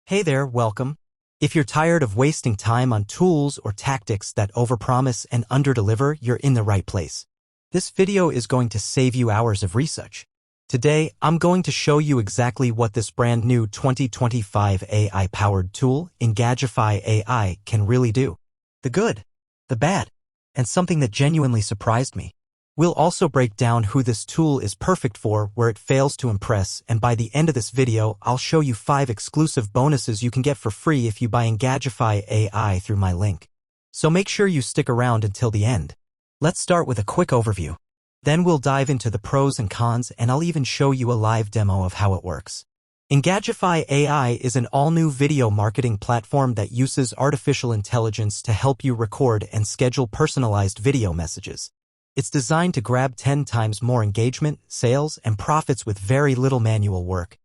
Hey there, welcome. If you're tired of wasting time on tools or tactics that overpromise and underdeliver, you're in the right place. This video is going to save you hours of research. Today, I'm going to show you exactly what this brand new 2025 AI-powered tool, Engagify AI, can really do. The good, the bad, and something that genuinely surprised me. We'll also break down who this tool is perfect for, where it fails to impress, and by the end of this video, I'll show you 5 exclusive bonuses you can get for free if you buy Engagify AI through my link. So make sure you stick around until the end. Let's start with a quick overview. Then we'll dive into the pros and cons, and I'll even show you a live demo of how it works. Engagify AI is an all-new video marketing platform that uses artificial intelligence to help you record and schedule personalized video messages. It's designed to grab 10 times more engagement, sales, and profits with very little manual work.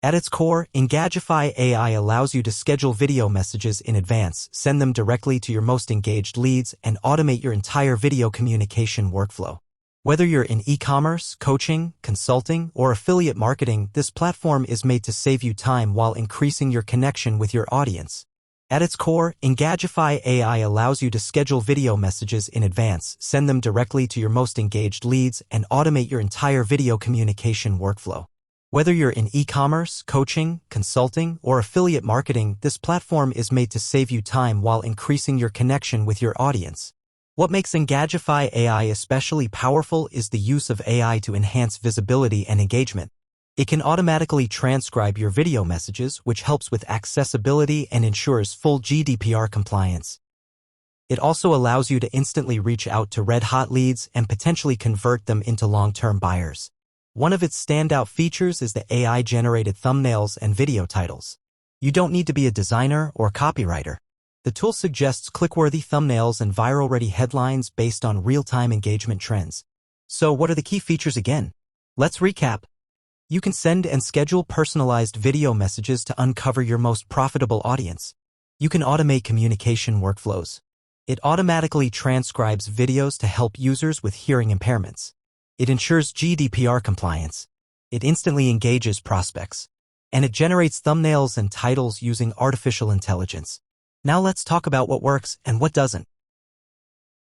At its core, Engagify AI allows you to schedule video messages in advance, send them directly to your most engaged leads, and automate your entire video communication workflow. Whether you're in e-commerce, coaching, consulting, or affiliate marketing, this platform is made to save you time while increasing your connection with your audience. At its core, Engagify AI allows you to schedule video messages in advance, send them directly to your most engaged leads, and automate your entire video communication workflow. Whether you're in e-commerce, coaching, consulting, or affiliate marketing, this platform is made to save you time while increasing your connection with your audience. What makes Engagify AI especially powerful is the use of AI to enhance visibility and engagement. It can automatically transcribe your video messages, which helps with accessibility and ensures full GDPR compliance. It also allows you to instantly reach out to red-hot leads and potentially convert them into long-term buyers. One of its standout features is the AI-generated thumbnails and video titles. You don't need to be a designer or copywriter. The tool suggests click-worthy thumbnails and viral-ready headlines based on real-time engagement trends. So what are the key features again? Let's recap. You can send and schedule personalized video messages to uncover your most profitable audience. You can automate communication workflows. It automatically transcribes videos to help users with hearing impairments. It ensures GDPR compliance. It instantly engages prospects. And it generates thumbnails and titles using artificial intelligence. Now let's talk about what works and what doesn't.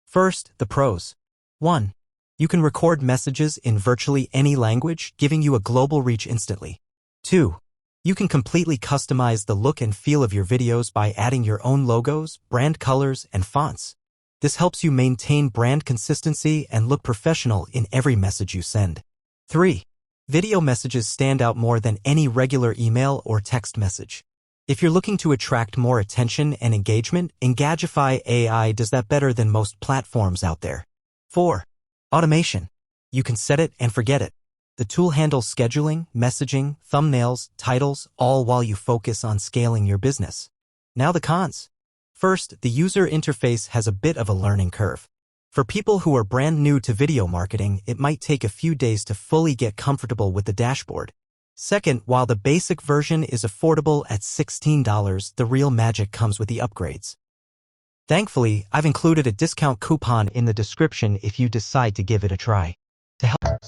First, the pros. 1. You can record messages in virtually any language, giving you a global reach instantly. 2. You can completely customize the look and feel of your videos by adding your own logos, brand colors, and fonts. This helps you maintain brand consistency and look professional in every message you send. 3. Video messages stand out more than any regular email or text message. If you're looking to attract more attention and engagement, Engagify AI does that better than most platforms out there. 4. Automation. You can set it and forget it. The tool handles scheduling, messaging, thumbnails, titles, all while you focus on scaling your business. Now the cons. First, the user interface has a bit of a learning curve. For people who are brand new to video marketing, it might take a few days to fully get comfortable with the dashboard. Second, while the basic version is affordable at $16, the real magic comes with the upgrades. Thankfully, I've included a discount coupon in the description if you decide to give it a try. To help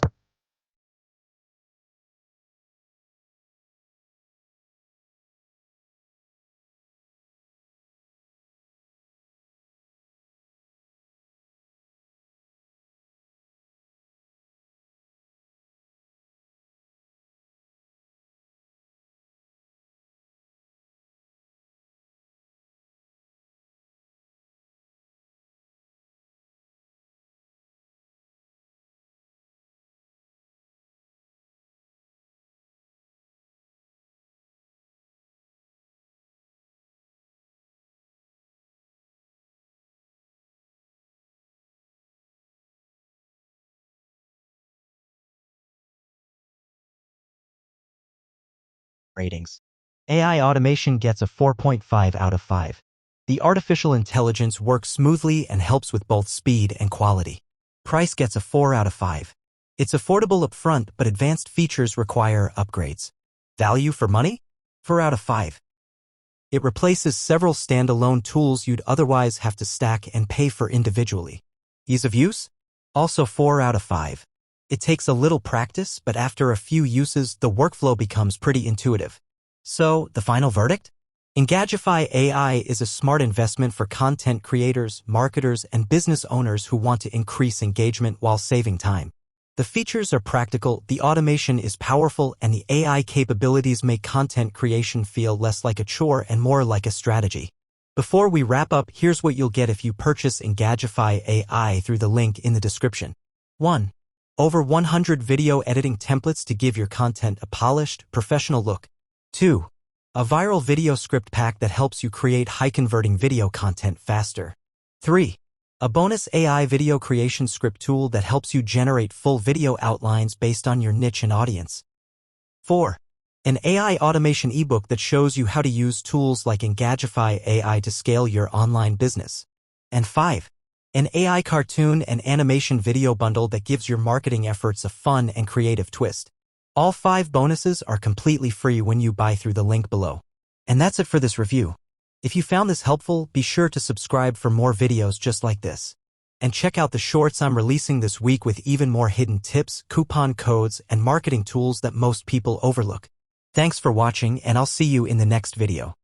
ratings. AI automation gets a 4.5 out of 5. The artificial intelligence works smoothly and helps with both speed and quality. Price gets a 4 out of 5. It's affordable upfront, but advanced features require upgrades. Value for money? 4 out of 5. It replaces several standalone tools you'd otherwise have to stack and pay for individually. Ease of use? Also 4 out of 5. It takes a little practice, but after a few uses, the workflow becomes pretty intuitive. So, the final verdict? Engagify AI is a smart investment for content creators, marketers, and business owners who want to increase engagement while saving time. The features are practical, the automation is powerful, and the AI capabilities make content creation feel less like a chore and more like a strategy. Before we wrap up, here's what you'll get if you purchase Engagify AI through the link in the description. 1. Over 100 video editing templates to give your content a polished, professional look. 2. A viral video script pack that helps you create high-converting video content faster. 3. A bonus AI video creation script tool that helps you generate full video outlines based on your niche and audience. 4. An AI automation ebook that shows you how to use tools like Engagify AI to scale your online business. And 5. An AI cartoon and animation video bundle that gives your marketing efforts a fun and creative twist. All 5 bonuses are completely free when you buy through the link below. And that's it for this review. If you found this helpful, be sure to subscribe for more videos just like this. And check out the shorts I'm releasing this week with even more hidden tips, coupon codes, and marketing tools that most people overlook. Thanks for watching, and I'll see you in the next video.